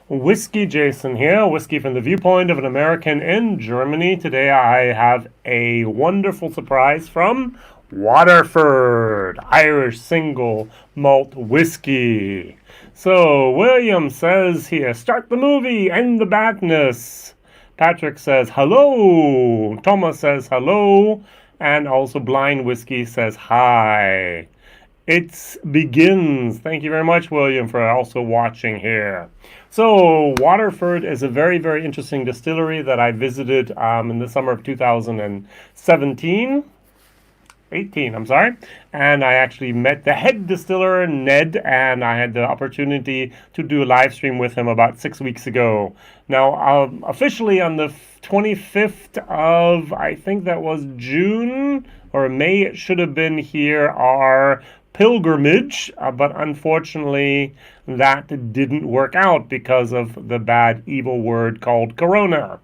Whiskey Jason here, whiskey from the viewpoint of an American in Germany. Today I have a wonderful surprise from Waterford, Irish single malt whiskey. So William says here, start the movie, end the badness. Patrick says hello. Thomas says hello. And also Blind Whiskey says hi. It begins. Thank you very much, William, for also watching here. So, Waterford is a very, very interesting distillery that I visited in the summer of 2017. 18, I'm sorry. And I actually met the head distiller, Ned, and I had the opportunity to do a live stream with him about 6 weeks ago. Now, officially on the 25th of, I think that was June or May, it should have been here, our pilgrimage, but unfortunately that didn't work out because of the bad evil word called Corona.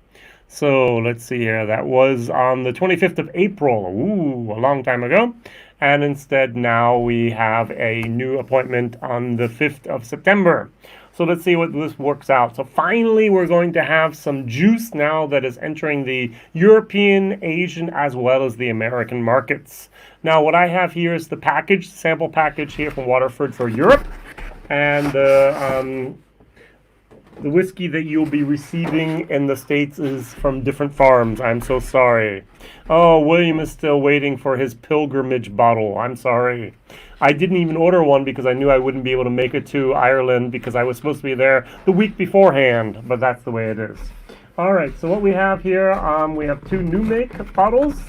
So let's see here, that was on the 25th of April, a long time ago, and instead now we have a new appointment on the 5th of September. So let's see what this works out. So finally we're going to have some juice now that is entering the European, Asian, as well as the American markets. Now what I have here is the package, sample package here from Waterford for Europe. And the whiskey that you'll be receiving in the States is from different farms. I'm so sorry. Oh, William is still waiting for his pilgrimage bottle. I'm sorry. I didn't even order one because I knew I wouldn't be able to make it to Ireland because I was supposed to be there the week beforehand, but that's the way it is. All right, so what we have here, we have two new make bottles,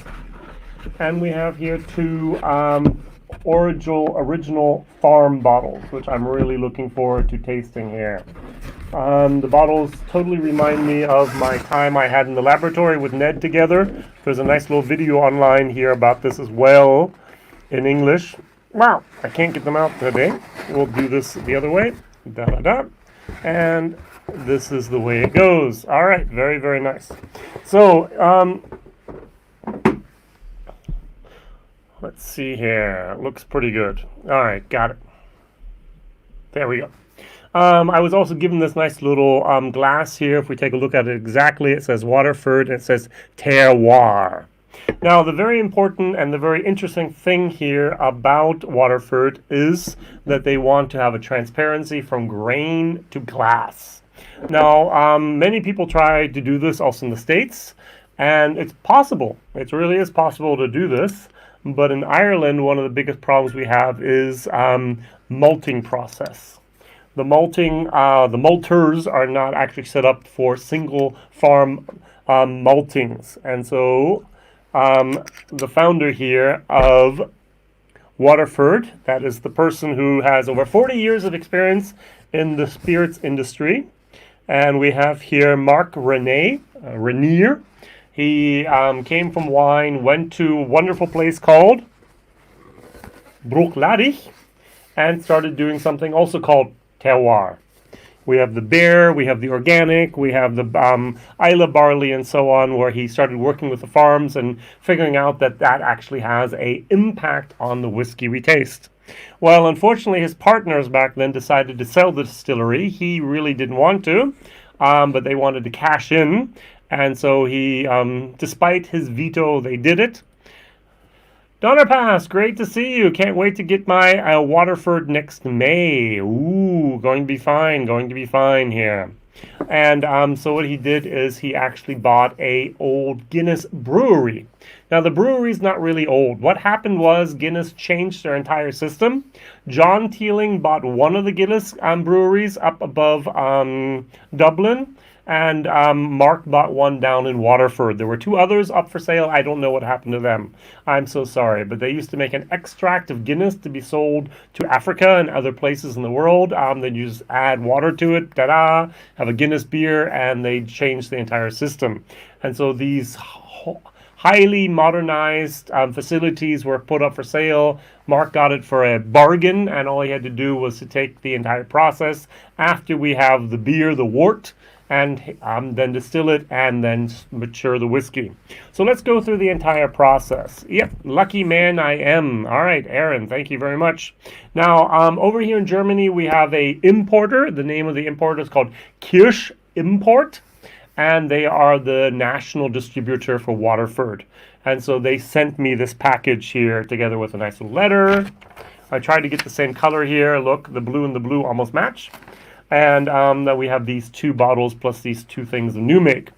and we have here two original farm bottles, which I'm really looking forward to tasting here. The bottles totally remind me of my time I had in the laboratory with Ned together. There's a nice little video online here about this as well in English. Wow, I can't get them out today. We'll do this the other way. Da-da-da. And this is the way it goes. All right, very, very nice. So, let's see here. It looks pretty good. All right, got it. There we go. I was also given this nice little glass here. If we take a look at it exactly, it says Waterford, and it says terroir. Now, the very important and the very interesting thing here about Waterford is that they want to have a transparency from grain to glass. Now, many people try to do this also in the States, and it's possible. It really is possible to do this. But in Ireland, one of the biggest problems we have is malting process. The malters are not actually set up for single farm maltings. And so the founder here of Waterford, that is the person who has over 40 years of experience in the spirits industry. And we have here Mark Renier. He came from wine, went to a wonderful place called Bruichladdich, and started doing something also called terroir. We have the beer, we have the organic, we have the Islay barley and so on, where he started working with the farms and figuring out that that actually has an impact on the whiskey we taste. Well, unfortunately, his partners back then decided to sell the distillery. He really didn't want to, but they wanted to cash in. And so he, despite his veto, they did it. Donner Pass, great to see you. Can't wait to get my Waterford next May. Ooh, going to be fine here. And so what he did is he actually bought a old Guinness brewery. Now, the brewery's not really old. What happened was Guinness changed their entire system. John Teeling bought one of the Guinness breweries up above Dublin. And Mark bought one down in Waterford. There were two others up for sale. I don't know what happened to them. I'm so sorry. But they used to make an extract of Guinness to be sold to Africa and other places in the world. Then you just add water to it, ta-da, have a Guinness beer, and they changed the entire system. And so these highly modernized facilities were put up for sale. Mark got it for a bargain, and all he had to do was to take the entire process. After we have the beer, the wort, and then distill it and then mature the whiskey. So let's go through the entire process. Yep, lucky man I am. All right, Aaron, thank you very much. Now, over here in Germany, we have a importer. The name of the importer is called Kirsch Import, and they are the national distributor for Waterford. And so they sent me this package here together with a nice little letter. I tried to get the same color here. Look, the blue and the blue almost match. And then we have these 2 bottles plus these 2 things of new make.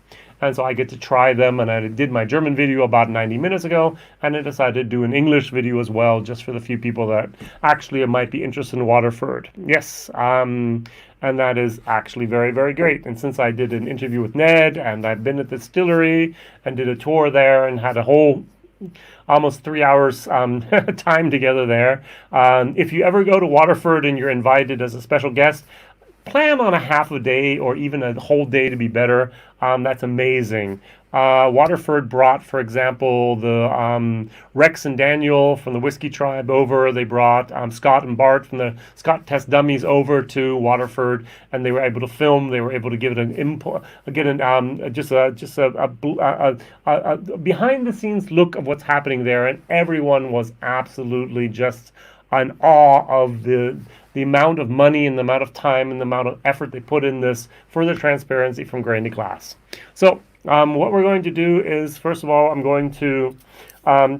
And so I get to try them, and I did my German video about 90 minutes ago, and I decided to do an English video as well, just for the few people that actually might be interested in Waterford. Yes, and that is actually very, very great. And since I did an interview with Ned, and I've been at the distillery, and did a tour there, and had a whole almost 3 hours time together there. If you ever go to Waterford and you're invited as a special guest, plan on a half a day or even a whole day to be better. That's amazing. Waterford brought, for example, the Rex and Daniel from the Whisky Tribe over. They brought Scott and Bart from the Scott Test Dummies over to Waterford, and they were able to film. They were able to give it an input, just a behind the scenes look of what's happening there, and everyone was absolutely just in awe of the amount of money and the amount of time and the amount of effort they put in this for the transparency from grain to glass. So what we're going to do is, first of all, I'm going to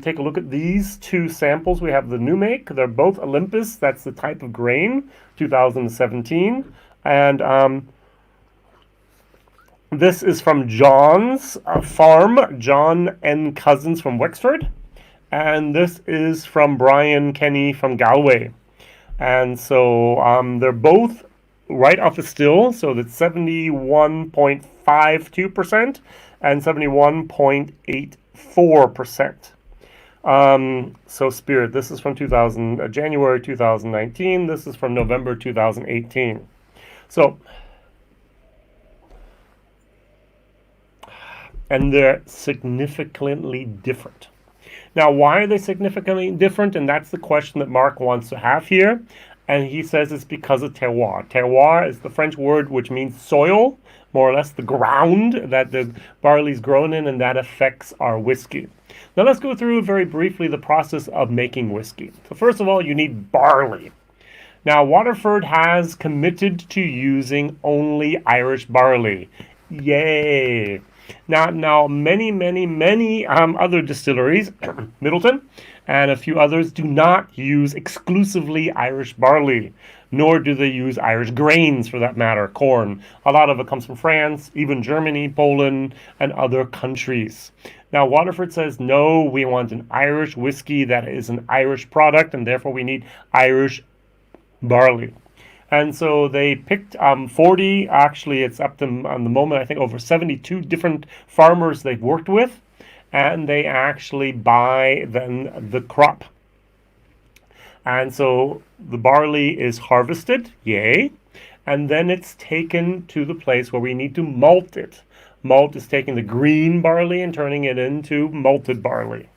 take a look at these 2 samples. We have the new make. They're both Olympus. That's the type of grain, 2017. And this is from John's farm, John N. Cousins from Wexford. And this is from Brian Kenny from Galway. And so they're both right off the still, so that's 71.52% and 71.84%. So Spirit, this is from January 2019. This is from November 2018. So, and they're significantly different. Now, why are they significantly different? And that's the question that Mark wants to have here. And he says it's because of terroir. Terroir is the French word which means soil, more or less the ground that the barley's grown in, and that affects our whiskey. Now, let's go through very briefly the process of making whiskey. So first of all, you need barley. Now, Waterford has committed to using only Irish barley. Yay! Now, many other distilleries, Middleton and a few others, do not use exclusively Irish barley, nor do they use Irish grains, for that matter, corn. A lot of it comes from France, even Germany, Poland, and other countries. Now, Waterford says, no, we want an Irish whiskey that is an Irish product, and therefore we need Irish barley. And so they picked 40, actually it's up to, on the moment, I think over 72 different farmers they've worked with, and they actually buy then the crop. And so the barley is harvested, yay, and then it's taken to the place where we need to malt it. Malt is taking the green barley and turning it into malted barley.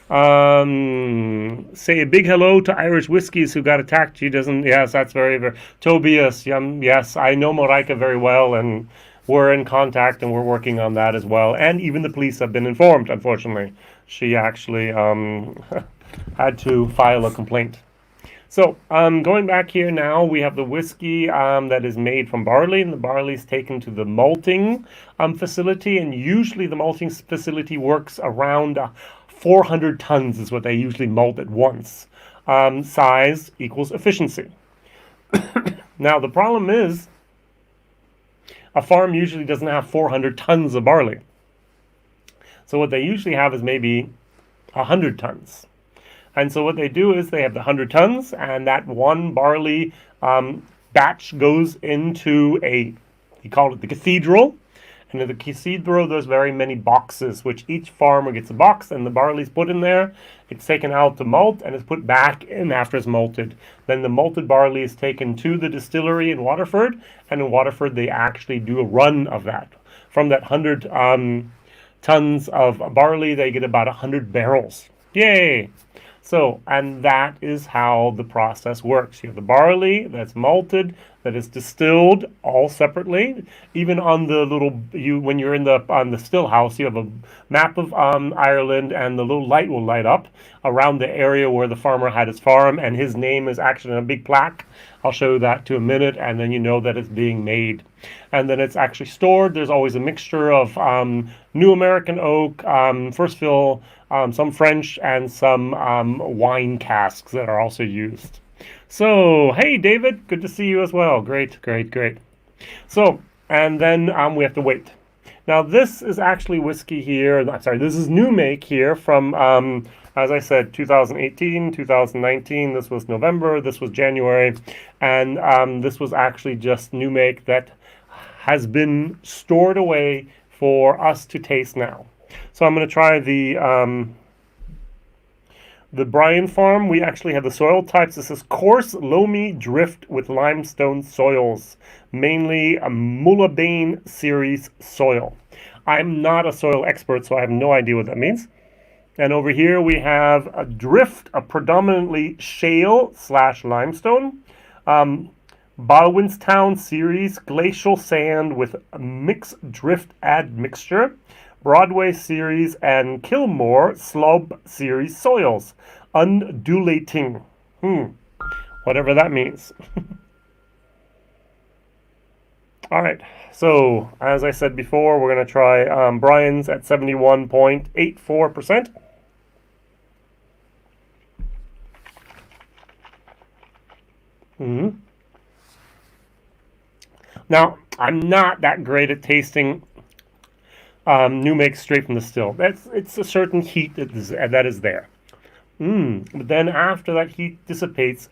Say a big hello to Irish Whiskies who got attacked. She doesn't, yes, that's very Tobias, yes, I know Marika very well, and we're in contact, and we're working on that as well. And even the police have been informed, unfortunately. She actually had to file a complaint. So, going back here now, we have the whiskey that is made from barley, and the barley is taken to the malting facility, and usually the malting facility works around 400 tons is what they usually malt at once. Size equals efficiency. Now, the problem is, a farm usually doesn't have 400 tons of barley. So what they usually have is maybe 100 tons. And so what they do is they have the 100 tons, and that one barley batch goes into he called it the cathedral. And in the cathedral, there's very many boxes, which each farmer gets a box, and the barley's put in there. It's taken out to malt, and it's put back in after it's malted. Then the malted barley is taken to the distillery in Waterford, and in Waterford, they actually do a run of that. From that 100 tons of barley, they get about 100 barrels. Yay! So, and that is how the process works. You have the barley that's malted, that is distilled all separately. Even on the little when you're in the on the still house, you have a map of Ireland, and the little light will light up around the area where the farmer had his farm, and his name is actually on a big plaque. I'll show you that to a minute, and then you know that it's being made. And then it's actually stored. There's always a mixture of New American oak, first fill, some French, and some wine casks that are also used. So, hey, David, good to see you as well. Great, great, great. So, and then we have to wait. Now, this is actually whiskey here. Sorry, this is new make here from, as I said, 2018, 2019. This was November. This was January. And this was actually just new make that has been stored away for us to taste now. So I'm going to try the Bryan Farm. We actually have the soil types. This is coarse, loamy drift with limestone soils, mainly a Mullabane series soil. I'm not a soil expert, so I have no idea what that means. And over here we have a drift, a predominantly shale/limestone. Ballykilcavan series glacial sand with a mixed drift admixture. Broadway series and Kilmore slob series soils. Undulating. Whatever that means. All right. So, as I said before, we're going to try Bryan's at 71.84%. Now, I'm not that great at tasting new make straight from the still. It's a certain heat that is there. But then after that heat dissipates,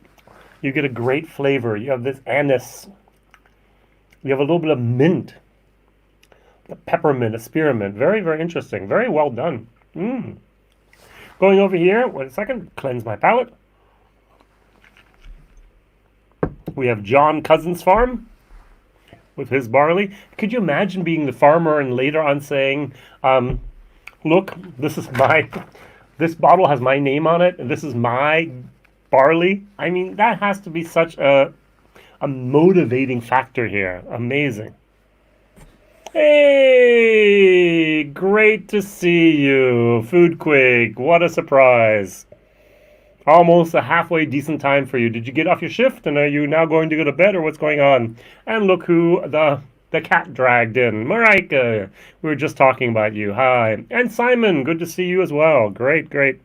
you get a great flavor. You have this anise. You have a little bit of mint, a peppermint, a spearmint. Very, very interesting. Very well done. Going over here, wait a second, cleanse my palate. We have John Cousin's farm with his barley. Could you imagine being the farmer and later on saying, look, this bottle has my name on it, and this is my barley? I mean, that has to be such a motivating factor here. Amazing. Hey, great to see you. Foodquake, what a surprise. Almost a halfway decent time for you. Did you get off your shift, and are you now going to go to bed, or what's going on? And look who the cat dragged in. Marika, we were just talking about you. Hi. And Simon, good to see you as well. Great, great.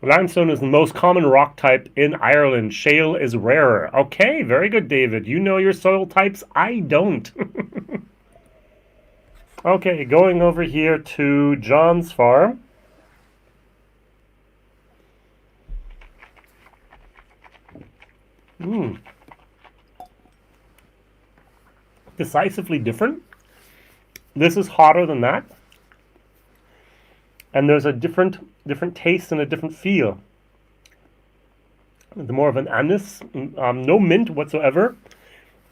Limestone is the most common rock type in Ireland. Shale is rarer. Okay, very good, David. You know your soil types. I don't. Okay, going over here to John's farm. Decisively different. This is hotter than that. And there's a different taste and a different feel. The more of an anise, no mint whatsoever.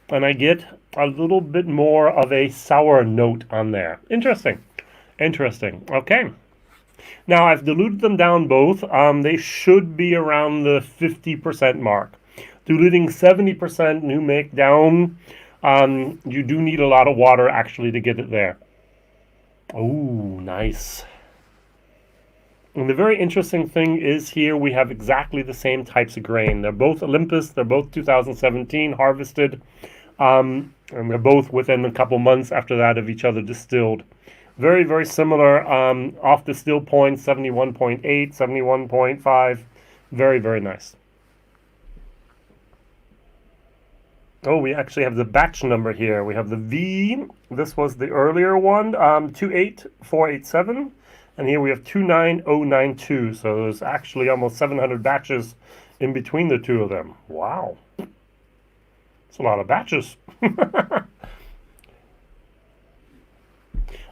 And I get a little bit more of a sour note on there. Interesting. Interesting. Okay. Now, I've diluted them down both. They should be around the 50% mark. Diluting 70% new make down, you do need a lot of water actually to get it there. Oh, nice. And the very interesting thing is here we have exactly the same types of grain. They're both Olympus. They're both 2017 harvested. And they're both within a couple months after that of each other distilled. Very, very similar. Off the still point, 71.8, 71.5. Very, very nice. Oh, we actually have the batch number here. We have the V. This was the earlier one, 28487. And here we have 29092. So there's actually almost 700 batches in between the two of them. Wow. It's a lot of batches.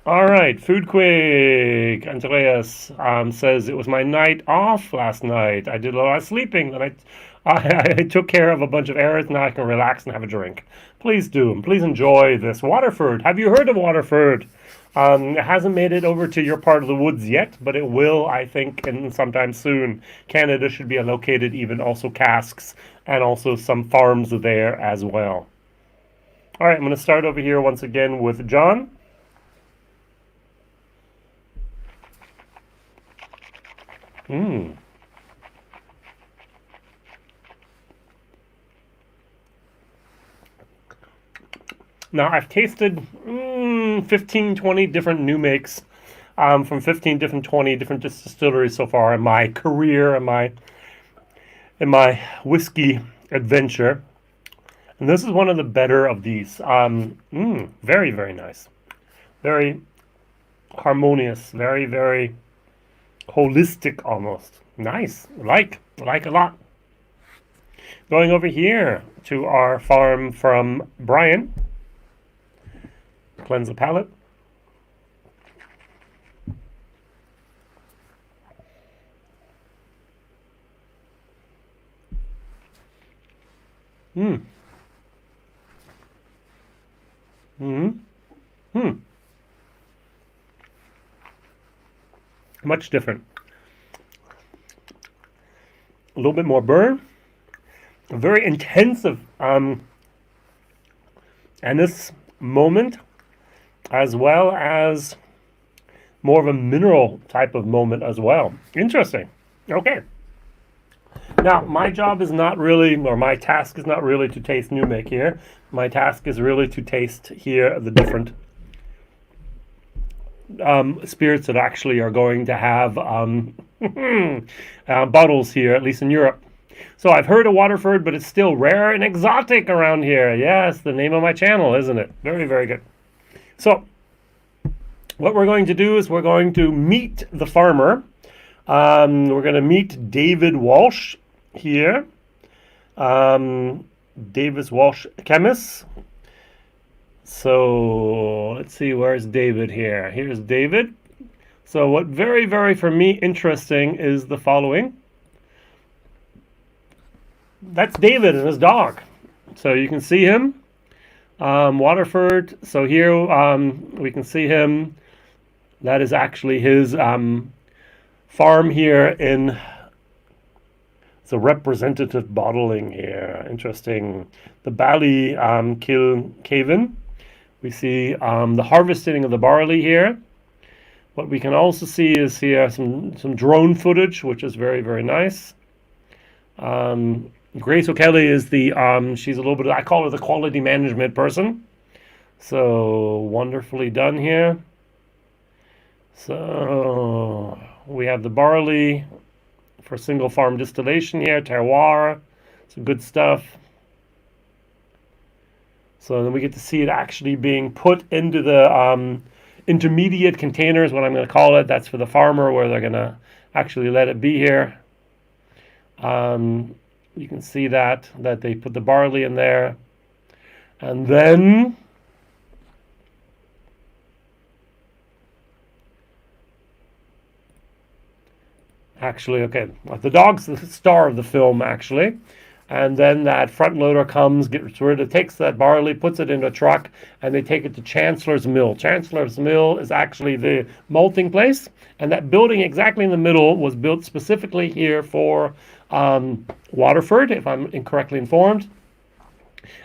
All right, Foodquake. Andreas says, it was my night off last night. I did a lot of sleeping. Then I took care of a bunch of errands. Now I can relax and have a drink. Please do. And please enjoy this. Waterford. Have you heard of Waterford? It hasn't made it over to your part of the woods yet, but it will, I think, in sometime soon. Canada should be located even also casks and also some farms there as well. All right, I'm going to start over here once again with John. Now, I've tasted 15, 20 different new makes from 15 different, 20 different distilleries so far in my career, in my whiskey adventure. And this is one of the better of these. Very, very nice. Very harmonious. Very, very holistic almost. Nice. Like a lot. Going over here to our farm from Brian. Cleanse the palate. Much different. A little bit more burn. A very intensive anise moment, as well as more of a mineral type of moment as well. Interesting. Okay. Now, my job is not really, or my task is not really to taste new make here. My task is really to taste here the different spirits that actually are going to have bottles here, at least in Europe. So I've heard of Waterford, but it's still rare and exotic around here. Yes, the name of my channel, isn't it? Very, very good. So what we're going to do is we're going to meet the farmer. We're going to meet David Walsh here. Davis Walsh chemist. So let's see, where's David here? Here's David. So what very, very, for me, interesting is the following. That's David and his dog. So you can see him. Waterford. So here we can see him. That is actually his farm here in. It's a representative bottling here. Interesting. The Ballykilcavan. We see the harvesting of the barley here. What we can also see is here some drone footage, which is very, very nice. Grace O'Kelly is the, she's a little bit, I call her the quality management person. So wonderfully done here. So we have the barley for single farm distillation here, terroir, some good stuff. So then we get to see it actually being put into the intermediate containers, what I'm going to call it. That's for the farmer, where they're going to actually let it be here. You can see that they put the barley in there. And then actually, okay, the dog's the star of the film, actually. And then that front loader comes, gets rid of, takes that barley, puts it in a truck, and they take it to Chancellor's Mill. Chancellor's Mill is actually the malting place, and that building exactly in the middle was built specifically here for Waterford, if I'm incorrectly informed.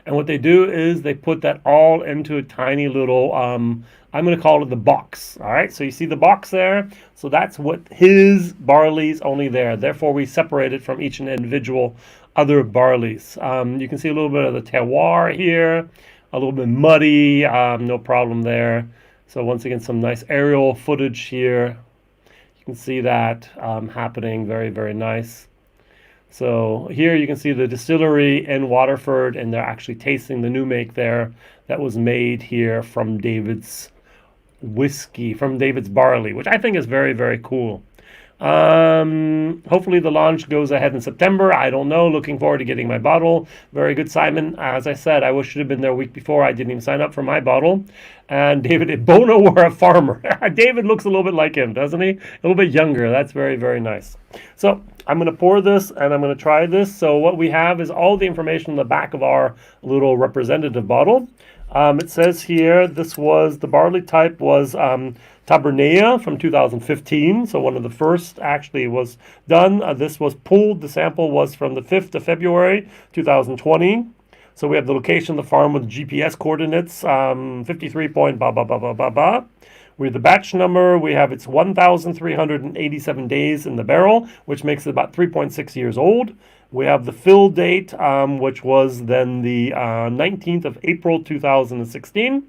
And what they do is they put that all into a tiny little, I'm going to call it the box. All right, so you see the box there? So that's what his barley's only there. Therefore, we separate it from each and individual other barleys. You can see a little bit of the terroir here, a little bit muddy, no problem there. So once again, some nice aerial footage here. You can see that happening, very, very nice. So here you can see the distillery in Waterford, and they're actually tasting the new make there that was made here from David's whiskey, from David's barley, which I think is very, very cool. Hopefully the launch goes ahead in September. I don't know. Looking forward to getting my bottle. Very good, Simon. As I said, I wish it had been there a week before. I didn't even sign up for my bottle. And David, if Bono were a farmer, David looks a little bit like him, doesn't he? A little bit younger. That's very, very nice. So I'm going to pour this and I'm going to try this. So what we have is all the information on the back of our little representative bottle. It says here the barley type was Tabernea from 2015. So one of the first actually was done. This was pulled. The sample was from the 5th of February 2020. So we have the location of the farm with GPS coordinates, 53 point blah, blah, blah, blah, blah, blah. We have the batch number. We have it's 1,387 days in the barrel, which makes it about 3.6 years old. We have the fill date, which was then the 19th of April 2016.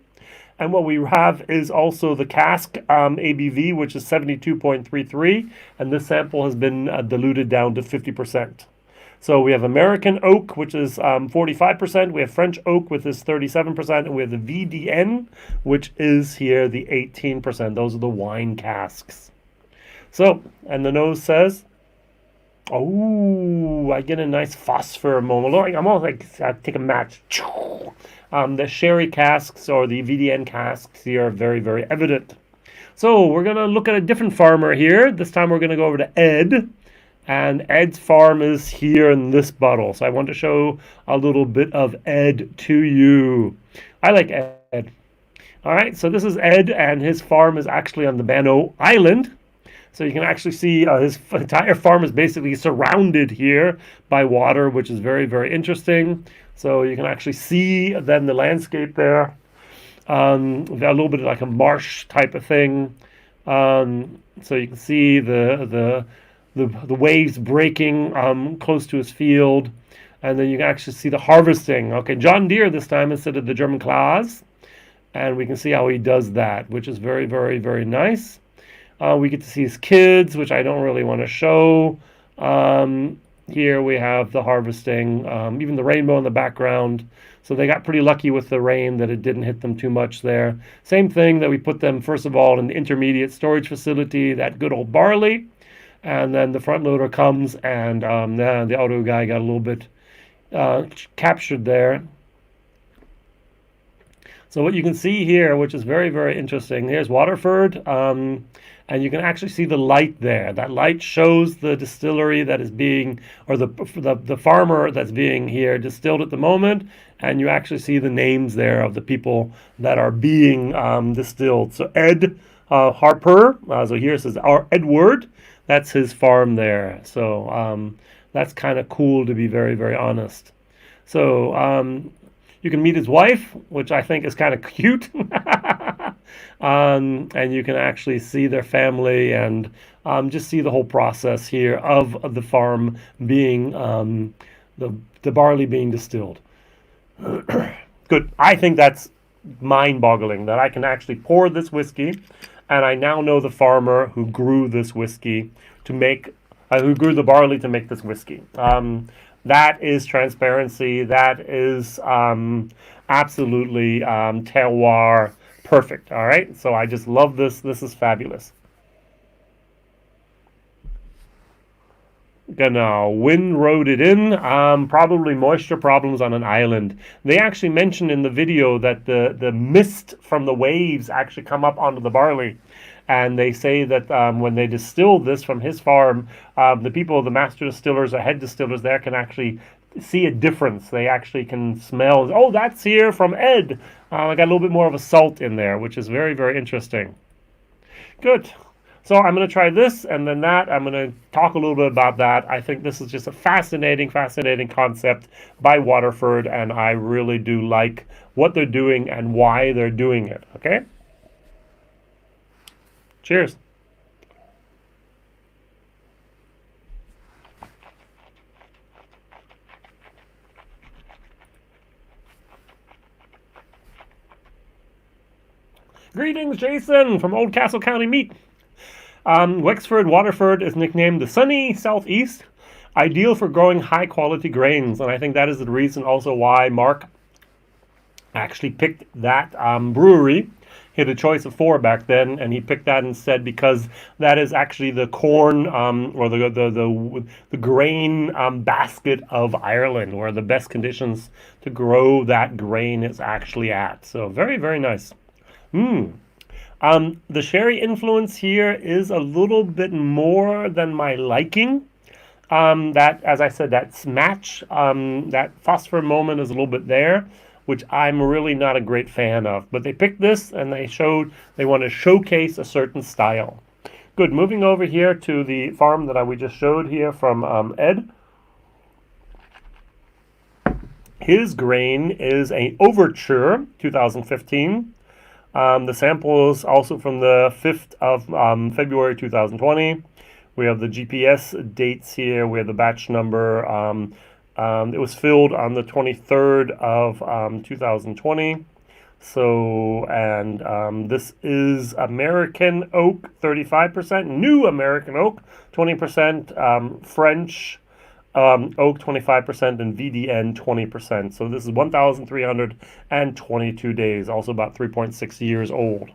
And what we have is also the cask ABV, which is 72.33. And this sample has been diluted down to 50%. So we have American oak, which is 45%. We have French oak, which is 37%. And we have the VDN, which is here the 18%. Those are the wine casks. So, and the nose says, oh, I get a nice phosphor moment. I'm almost like I take a match. The sherry casks or the VDN casks here are very, very evident. So we're going to look at a different farmer here. This time we're going to go over to Ed. And Ed's farm is here in this bottle. So I want to show a little bit of Ed to you. I like Ed. All right, so this is Ed, and his farm is actually on the Bannow Island. So you can actually see his entire farm is basically surrounded here by water, which is very, very interesting. So you can actually see then the landscape there. A little bit like a marsh type of thing. So you can see the waves breaking close to his field. And then you can actually see the harvesting. Okay, John Deere this time instead of the German claws. And we can see how he does that, which is very, very, very nice. We get to see his kids, which I don't really want to show. Here we have the harvesting, even the rainbow in the background. So they got pretty lucky with the rain that it didn't hit them too much there. Same thing that we put them, first of all, in the intermediate storage facility, that good old barley. And then the front loader comes, and the auto guy got a little bit captured there. So what you can see here, which is very, very interesting, here's Waterford, and you can actually see the light there. That light shows the distillery that is being, or the farmer that's being here distilled at the moment, and you actually see the names there of the people that are being distilled. So Ed Harper, so here it says Edward, that's his farm there. So that's kind of cool, to be very, very honest. So you can meet his wife, which I think is kind of cute. And you can actually see their family and just see the whole process here of the farm being, the barley being distilled. Good. I think that's mind-boggling that I can actually pour this whiskey, and I now know the farmer who grew this whiskey to make, who grew the barley to make this whiskey. That is transparency. That is absolutely terroir perfect. All right. So I just love this. This is fabulous. Genau. Wind rode it in. Probably moisture problems on an island. They actually mentioned in the video that the mist from the waves actually come up onto the barley. And they say that when they distill this from his farm, the people, the master distillers or head distillers there can actually see a difference. They actually can smell, oh, that's here from Ed. I got a little bit more of a salt in there, which is very, very interesting. Good. So I'm going to try this and then that. I'm going to talk a little bit about that. I think this is just a fascinating, fascinating concept by Waterford, and I really do like what they're doing and why they're doing it. Okay? Cheers. Greetings, Jason, from Old Castle County Meat. Wexford, Waterford is nicknamed the sunny southeast, ideal for growing high-quality grains. And I think that is the reason also why Mark actually picked that brewery. He had a choice of 4 back then, and he picked that instead because that is actually the corn or the grain basket of Ireland, where the best conditions to grow that grain is actually at. So very, very nice. The sherry influence here is a little bit more than my liking. That, as I said, that smatch, that phosphor moment is a little bit there. which I'm really not a great fan of. But they picked this and they want to showcase a certain style. Good. Moving over here to the farm that we just showed here from Ed. His grain is an Overture 2015. The sample is also from the 5th of February 2020. We have the GPS dates here. We have the batch number. It was filled on the 23rd of 2020. So, and this is American oak, 35%, new American oak, 20%, French oak, 25%, and VDN, 20%. So this is 1,322 days, also about 3.6 years old.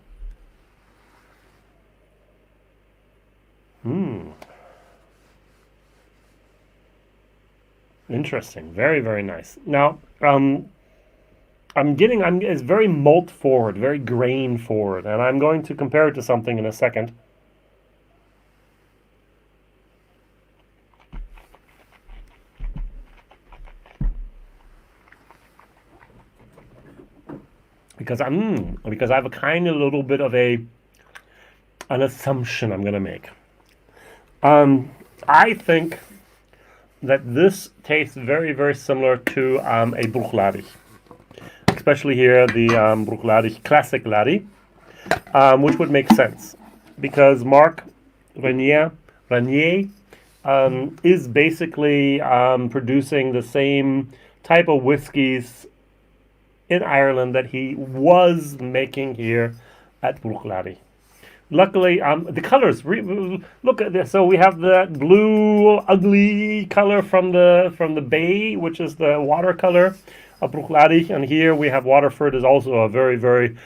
Interesting. Very, very nice. Now, it's very malt forward, very grain forward, and I'm going to compare it to something in a second. Because I have a kind of little bit of an assumption I'm going to make. I think that this tastes very, very similar to a Bruichladdich. Especially here, the Bruichladdich Classic Laddie, which would make sense. Because Mark Renier is basically producing the same type of whiskies in Ireland that he was making here at Bruichladdich. Luckily, the colors. Look at this. So we have that blue, ugly color from the bay, which is the watercolor of Bruichladdich, and here we have Waterford is also a very, very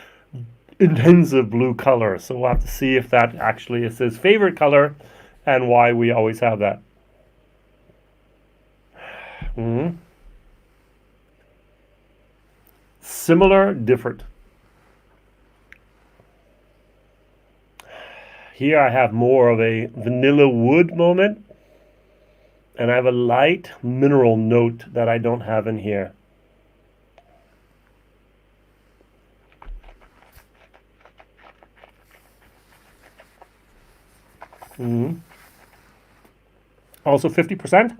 intensive blue color. So we'll have to see if that actually is his favorite color, and why we always have that. Similar, different. Here I have more of a vanilla wood moment, and I have a light mineral note that I don't have in here. Also 50%.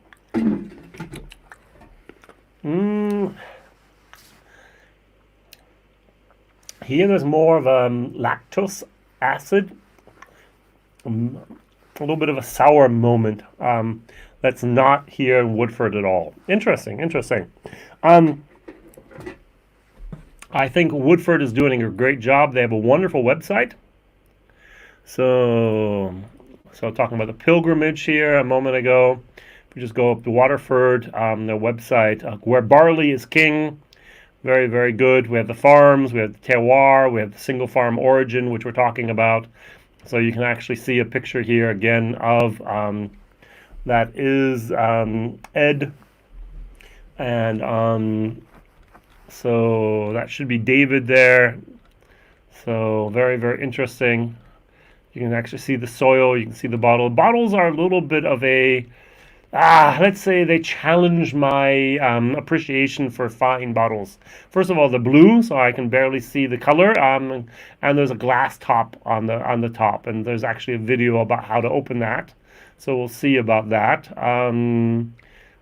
Here there's more of lactose acid. A little bit of a sour moment that's not here in Woodford at all. Interesting. I think Woodford is doing a great job. They have a wonderful website. So talking about the pilgrimage here a moment ago. If we just go up to Waterford, their website, where barley is king. Very, very good. We have the farms, we have the terroir, we have the single farm origin, which we're talking about. So you can actually see a picture here again of that is Ed, and so that should be David there. So very, very interesting. You can actually see the soil. You can see the bottle. Bottles are a little bit of a let's say they challenge my appreciation for fine bottles. First of all, the blue, so I can barely see the color, and there's a glass top on the top, and there's actually a video about how to open that. So we'll see about that.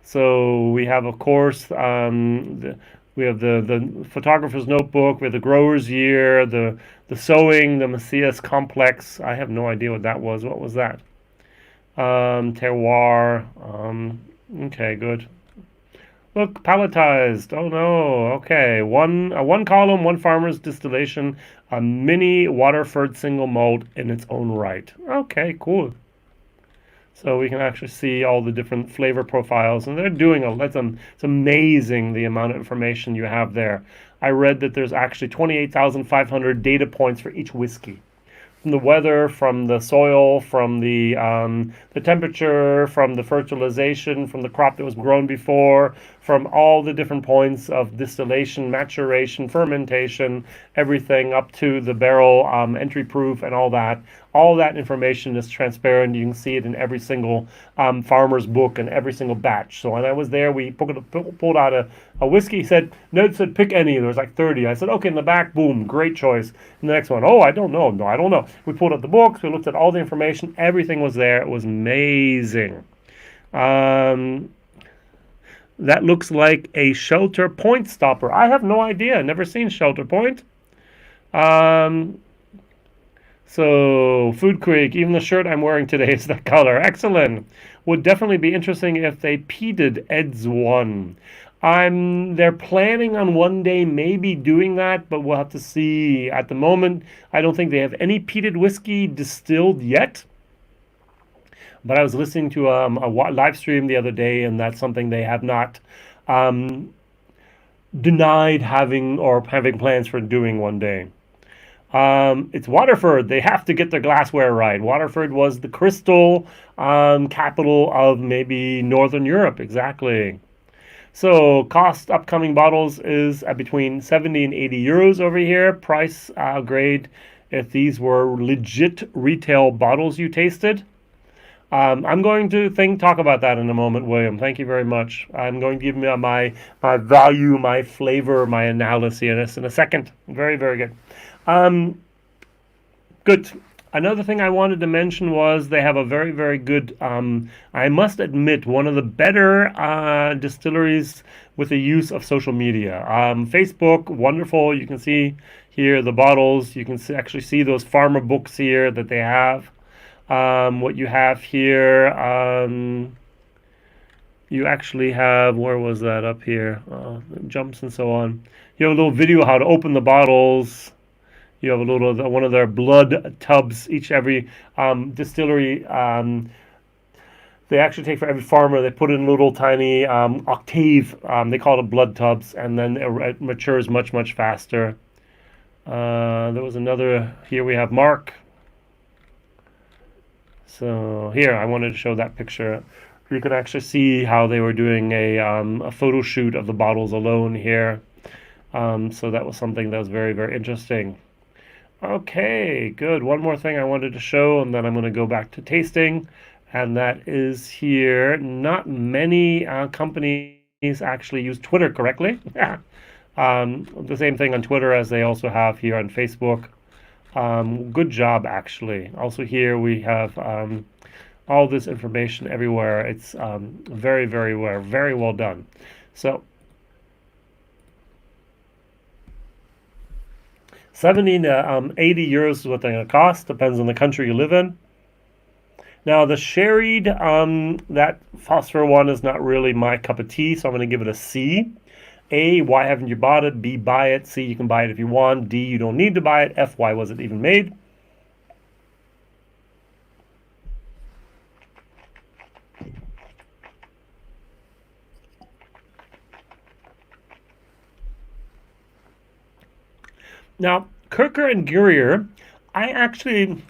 So we have, of course, we have the photographer's notebook, we have the grower's year, the sowing, the Macias complex. I have no idea what that was. What was that? Terroir. Okay, good. Look, palletized. Oh no. Okay, one column, one farmer's distillation, a mini Waterford single malt in its own right. Okay, cool. So we can actually see all the different flavor profiles, and they're doing it's amazing the amount of information you have there. I read that there's actually 28,500 data points for each whiskey. From the weather, from the soil, from the temperature, from the fertilization, from the crop that was grown before, from all the different points of distillation, maturation, fermentation, everything up to the barrel, entry proof, and all that. All that information is transparent. You can see it in every single farmer's book and every single batch. So when I was there, we pulled out a whiskey. Ned said, pick any. There was like 30. I said, okay, in the back, boom, great choice. And the next one, oh, I don't know. No, I don't know. We pulled out the books. We looked at all the information. Everything was there. It was amazing. That looks like a Shelter Point stopper. I have no idea. Never seen Shelter Point. So, Food Creek, even the shirt I'm wearing today is that color. Excellent. Would definitely be interesting if they peated Ed's one. They're planning on one day maybe doing that, but we'll have to see. At the moment, I don't think they have any peated whiskey distilled yet. But I was listening to a live stream the other day, and that's something they have not denied having plans for doing one day. It's Waterford. They have to get their glassware right. Waterford was the crystal capital of maybe Northern Europe. Exactly. So cost upcoming bottles is between 70 and 80 euros over here. Price grade if these were legit retail bottles you tasted. I'm going to talk about that in a moment, William. Thank you very much. I'm going to give you my value, my flavor, my analysis in a second. Very, very good. Good. Another thing I wanted to mention was they have a very, very good, I must admit, one of the better distilleries with the use of social media. Facebook, wonderful. You can see here the bottles. You can actually see those farmer books here that they have. What you have here, you actually have, where was that up here? Jumps and so on. You have a little video how to open the bottles. You have a little one of their blood tubs. Every distillery, they actually take for every farmer. They put in little tiny octave. They call it blood tubs, and then it matures much, much faster. There was another. Here we have Mark. So here I wanted to show that picture. You could actually see how they were doing a photo shoot of the bottles alone here. So that was something that was very, very interesting. Okay, good. One more thing I wanted to show, and then I'm going to go back to tasting, and that is here. Not many companies actually use Twitter correctly. The same thing on Twitter as they also have here on Facebook. Good job, actually. Also here we have all this information everywhere. It's very, very well done. So 70 to 80 euros is what they're going to cost. Depends on the country you live in. Now, the sherried, that phosphor one is not really my cup of tea, so I'm going to give it a C. A, why haven't you bought it? B, buy it. C, you can buy it if you want. D, you don't need to buy it. F, why was it even made? Now, Kirker and Gurrier, I actually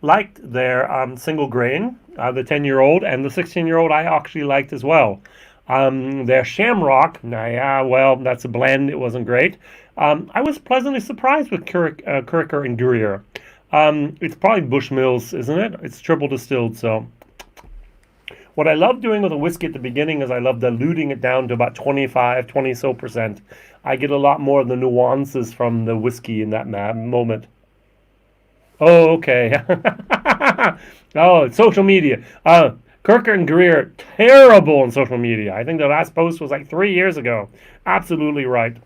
liked their single grain, the 10-year-old, and the 16-year-old I actually liked as well. Their Shamrock, well, that's a blend. It wasn't great. I was pleasantly surprised with Kirker and Gurrier. It's probably Bushmills, isn't it? It's triple distilled, so. What I love doing with a whiskey at the beginning is I love diluting it down to about 20 so percent. I get a lot more of the nuances from the whiskey in that moment. Oh, okay. Oh, it's social media. Kirker and Greer, terrible on social media. I think the last post was like 3 years ago. Absolutely right.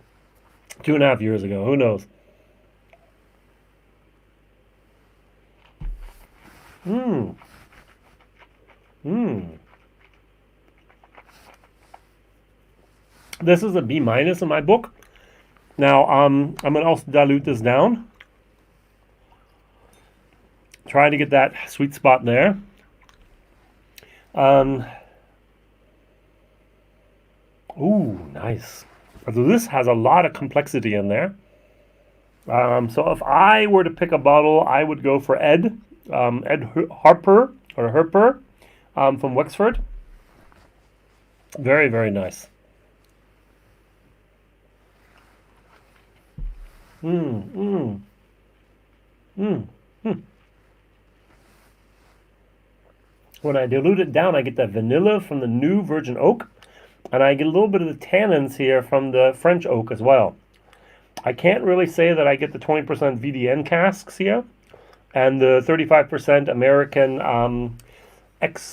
2.5 years ago. Who knows? This is a B- in my book. Now, I'm going to also dilute this down. Try to get that sweet spot there. Ooh, nice. So this has a lot of complexity in there. So if I were to pick a bottle, I would go for Ed Harper from Wexford. Very, very nice. Mm, mm, mm. When I dilute it down, I get that vanilla from the new virgin oak, and I get a little bit of the tannins here from the French oak as well. I can't really say that I get the 20% VDN casks here, and the 35% American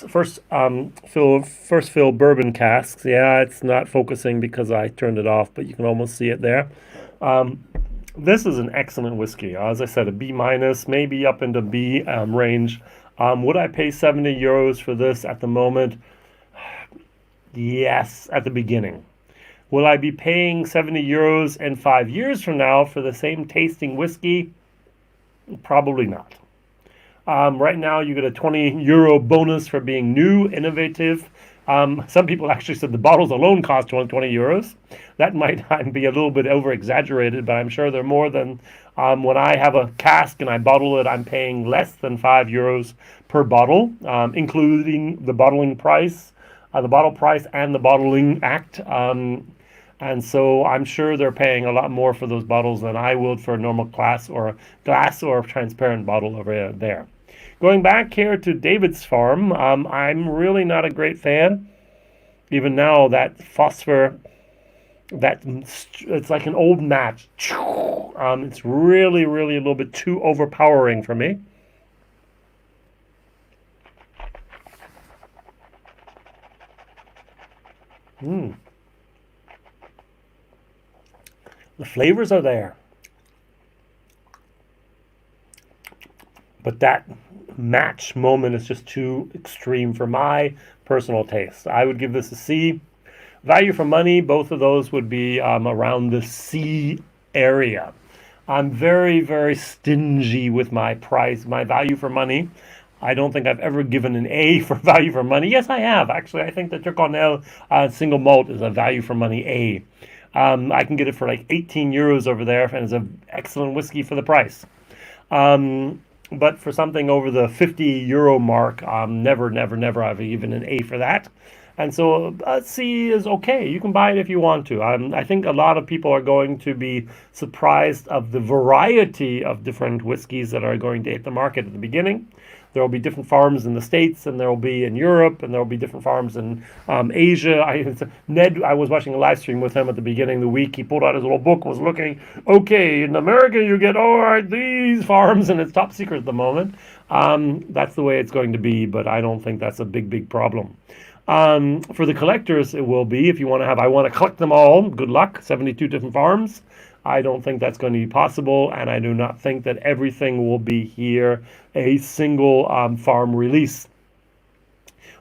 first fill bourbon casks. Yeah, it's not focusing because I turned it off, but you can almost see it there. This is an excellent whiskey. As I said, a B minus, maybe up into B range. Would I pay 70 euros for this at the moment? Yes, at the beginning. Will I be paying 70 euros in 5 years from now for the same tasting whiskey? Probably not. Right now, you get a 20 euro bonus for being new, innovative. Some people actually said the bottles alone cost 20 euros. That might be a little bit over exaggerated, but I'm sure they're more than when I have a cask and I bottle it, I'm paying less than 5 euros per bottle, including the bottling price, the bottle price, and the bottling act. And so I'm sure they're paying a lot more for those bottles than I would for a normal glass or transparent bottle over there. Going back here to David's farm, I'm really not a great fan. Even now, that phosphor, it's like an old match. It's really, really a little bit too overpowering for me. Mm. The flavors are there, but that match moment is just too extreme for my personal taste. I would give this a C. Value for money, both of those would be around the C area. I'm very, very stingy with my price, my value for money. I don't think I've ever given an A for value for money. Yes, I have. Actually, I think the Turconnell single malt is a value for money A. I can get it for like 18 euros over there, and it's an excellent whiskey for the price. But for something over the 50 euro mark, never, never, never have I given an A for that. And so C is okay. You can buy it if you want to. I think a lot of people are going to be surprised of the variety of different whiskeys that are going to hit the market at the beginning. There will be different farms in the States, and there will be in Europe, and there will be different farms in Asia. I was watching a live stream with him at the beginning of the week. He pulled out his little book, was looking, okay, in America you get, all right, these farms, and it's top secret at the moment. That's the way it's going to be, but I don't think that's a big, big problem. For the collectors, it will be. If you want to have, I want to collect them all, good luck, 72 different farms. I don't think that's going to be possible, and I do not think that everything will be here a single farm release.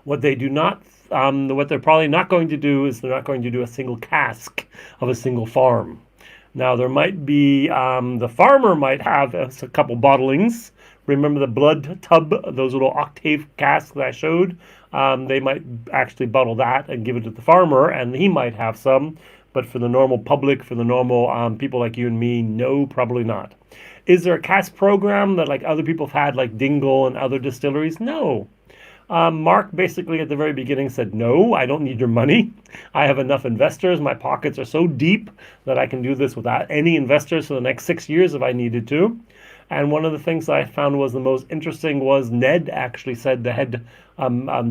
What they do not, what they're probably not going to do is they're not going to do a single cask of a single farm. Now there might be, the farmer might have a couple bottlings. Remember the blood tub, those little octave casks that I showed? They might actually bottle that and give it to the farmer, and he might have some. But for the normal public, for the normal people like you and me, no, probably not. Is there a cask program that like other people have had, like Dingle and other distilleries? No. Mark basically at the very beginning said, no, I don't need your money. I have enough investors. My pockets are so deep that I can do this without any investors for the next 6 years if I needed to. And one of the things I found was the most interesting was Ned actually said, the head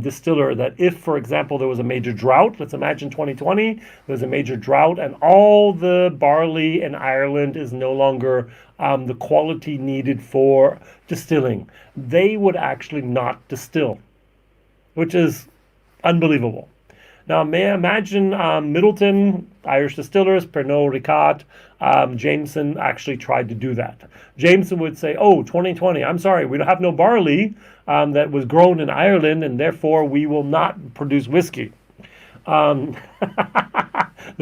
distiller, that if, for example, there was a major drought, let's imagine 2020, there's a major drought and all the barley in Ireland is no longer the quality needed for distilling, they would actually not distill, which is unbelievable. Now, may I imagine Middleton, Irish distillers, Pernod Ricard, Jameson actually tried to do that. Jameson would say, oh, 2020, I'm sorry, we don't have no barley that was grown in Ireland, and therefore we will not produce whiskey. The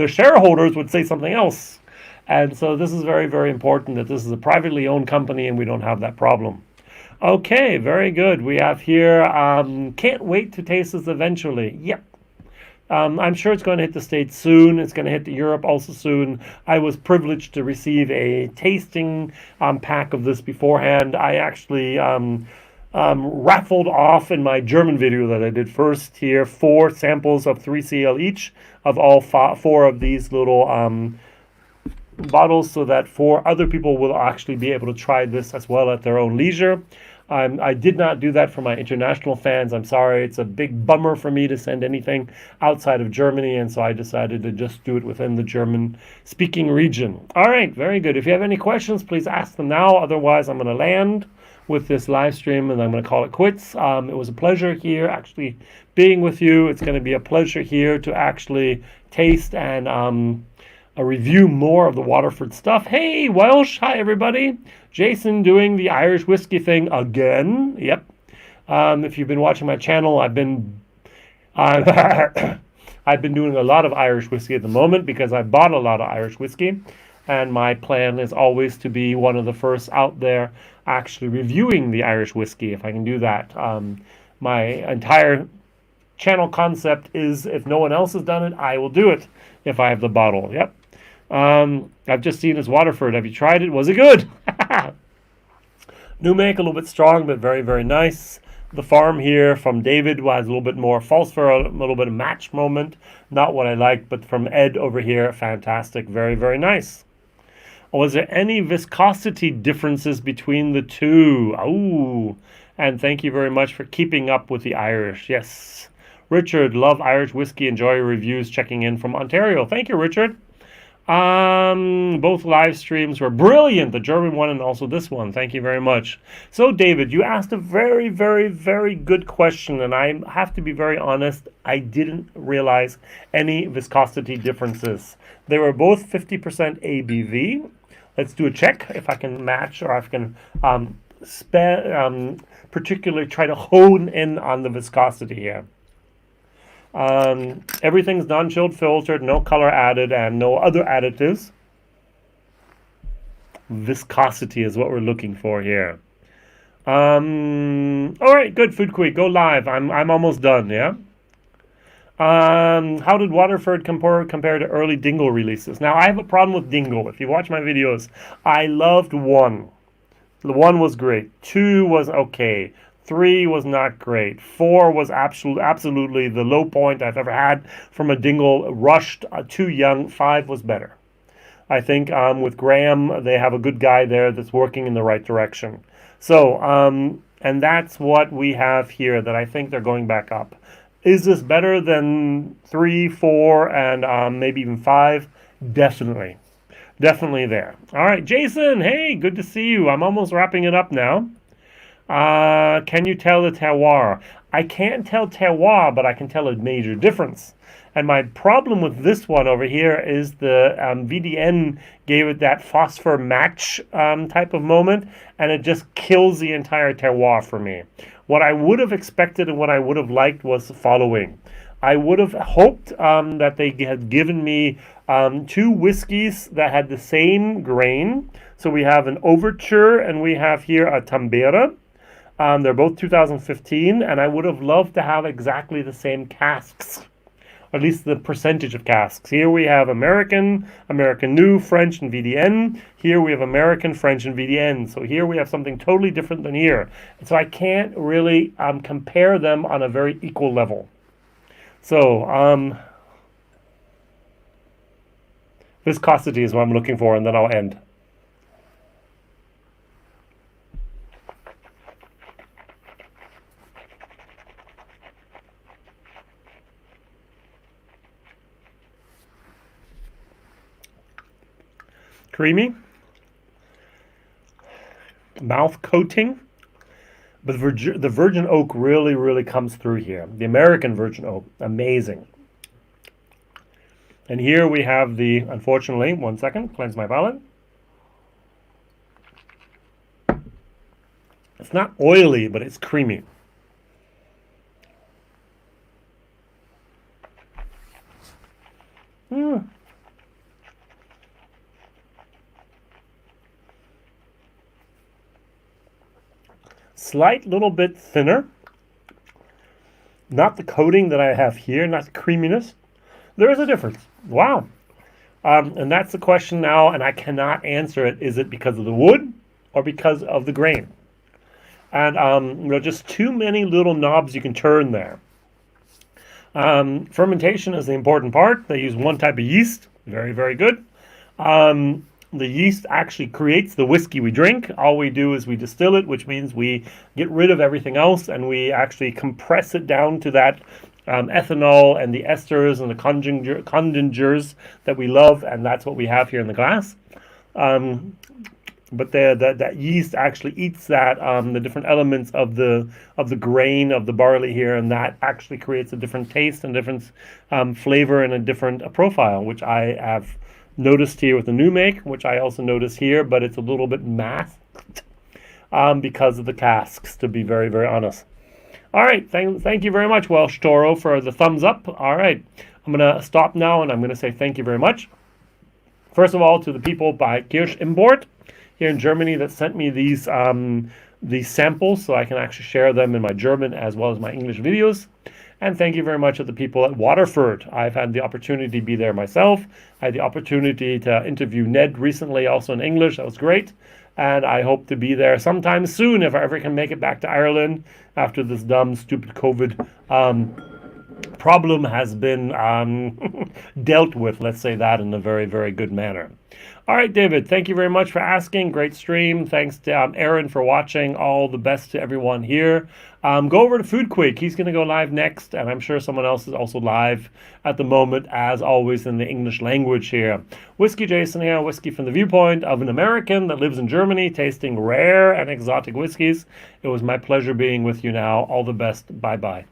shareholders would say something else. And so this is very, very important that this is a privately owned company and we don't have that problem. Okay, very good. We have here, can't wait to taste this eventually. Yep. I'm sure it's going to hit the States soon. It's going to hit Europe also soon. I was privileged to receive a tasting pack of this beforehand. I actually raffled off in my German video that I did first here 4 samples of 3 CL each of all 4 of these little bottles so that other people will actually be able to try this as well at their own leisure. I did not do that for my international fans. I'm sorry. It's a big bummer for me to send anything outside of Germany, and so I decided to just do it within the German-speaking region. All right, very good. If you have any questions, please ask them now. Otherwise, I'm going to land with this live stream, and I'm going to call it quits. It was a pleasure here actually being with you. It's going to be a pleasure here to actually taste and review more of the Waterford stuff. Hey, Welsh. Hi, everybody. Jason doing the Irish whiskey thing again. Yep. If you've been watching my channel, I've been doing a lot of Irish whiskey at the moment because I bought a lot of Irish whiskey. And my plan is always to be one of the first out there actually reviewing the Irish whiskey, if I can do that. My entire channel concept is if no one else has done it, I will do it if I have the bottle. Yep. I've just seen this Waterford. Have you tried it? Was it good? New make, a little bit strong, but very, very nice. The farm here from David was a little bit more false for a little bit of match moment. Not what I like, but from Ed over here, fantastic. Very, very nice. Was there any viscosity differences between the two? Oh, and thank you very much for keeping up with the Irish. Yes. Richard, love Irish whiskey. Enjoy your reviews. Checking in from Ontario. Thank you, Richard. Both live streams were brilliant, the German one and also this one. Thank you very much. So, David, you asked a very, very, very good question, and I have to be very honest, I didn't realize any viscosity differences. They were both 50% ABV. Let's do a check if I can match or if I can particularly try to hone in on the viscosity here. Everything's non-chilled filtered, no color added, and no other additives. Viscosity is what we're looking for here. All right, good. Food Quick, go live. I'm almost done. Yeah. How did Waterford compare to early Dingle releases? Now I have a problem with Dingle. If you watch my videos, I loved 1. The 1 was great. 2 was okay. 3 was not great. 4 was absolutely the low point I've ever had from a Dingle. Rushed, too young. 5 was better. I think with Graham, they have a good guy there that's working in the right direction. So, and that's what we have here, that I think they're going back up. Is this better than 3, 4, and maybe even 5? Definitely. Definitely there. All right, Jason, hey, good to see you. I'm almost wrapping it up now. Can you tell the terroir? I can't tell terroir, but I can tell a major difference. And my problem with this one over here is the VDN gave it that phosphor match type of moment, and it just kills the entire terroir for me. What I would have expected and what I would have liked was the following. I would have hoped that they had given me 2 whiskeys that had the same grain. So we have an Overture and we have here a Tambera. They're both 2015, and I would have loved to have exactly the same casks, or at least the percentage of casks. Here we have American, American New, French, and VDN. Here we have American, French, and VDN. So here we have something totally different than here. And so I can't really compare them on a very equal level. So viscosity is what I'm looking for, and then I'll end. Creamy, mouth coating, but the virgin oak really, really comes through here. The American virgin oak, amazing. And here we have the, unfortunately, 1 second, cleanse my palate. It's not oily, but it's creamy. Slight little bit thinner. Not the coating that I have here, not the creaminess. There is a difference. Wow. And that's the question now, and I cannot answer it. Is it because of the wood or because of the grain? And there are just too many little knobs you can turn there. Fermentation is the important part. They use one type of yeast. Very, very good. The yeast actually creates the whiskey we drink. All we do is we distill it, which means we get rid of everything else and we actually compress it down to that ethanol and the esters and the congeners that we love, and that's what we have here in the glass. Um, but that yeast actually eats that the different elements of the grain of the barley here, and that actually creates a different taste and different flavor and a different profile, which I have noticed here with the new make, which I also notice here, but it's a little bit masked because of the casks, to be very, very honest. All right, thank you very much, Welsh Toro, for the thumbs up. All right, I'm going to stop now, and I'm going to say thank you very much. First of all, to the people by Kirsch Import here in Germany that sent me these samples so I can actually share them in my German as well as my English videos. And thank you very much to the people at Waterford. I've had the opportunity to be there myself. I had the opportunity to interview Ned recently, also in English. That was great. And I hope to be there sometime soon if I ever can make it back to Ireland after this dumb, stupid COVID problem has been dealt with, let's say that, in a very, very good manner. All right, David, thank you very much for asking. Great stream. Thanks to Aaron for watching. All the best to everyone here. Go over to Foodquake. He's going to go live next, and I'm sure someone else is also live at the moment, as always, in the English language here. Whiskey Jason here, whiskey from the viewpoint of an American that lives in Germany, tasting rare and exotic whiskeys. It was my pleasure being with you now. All the best. Bye-bye.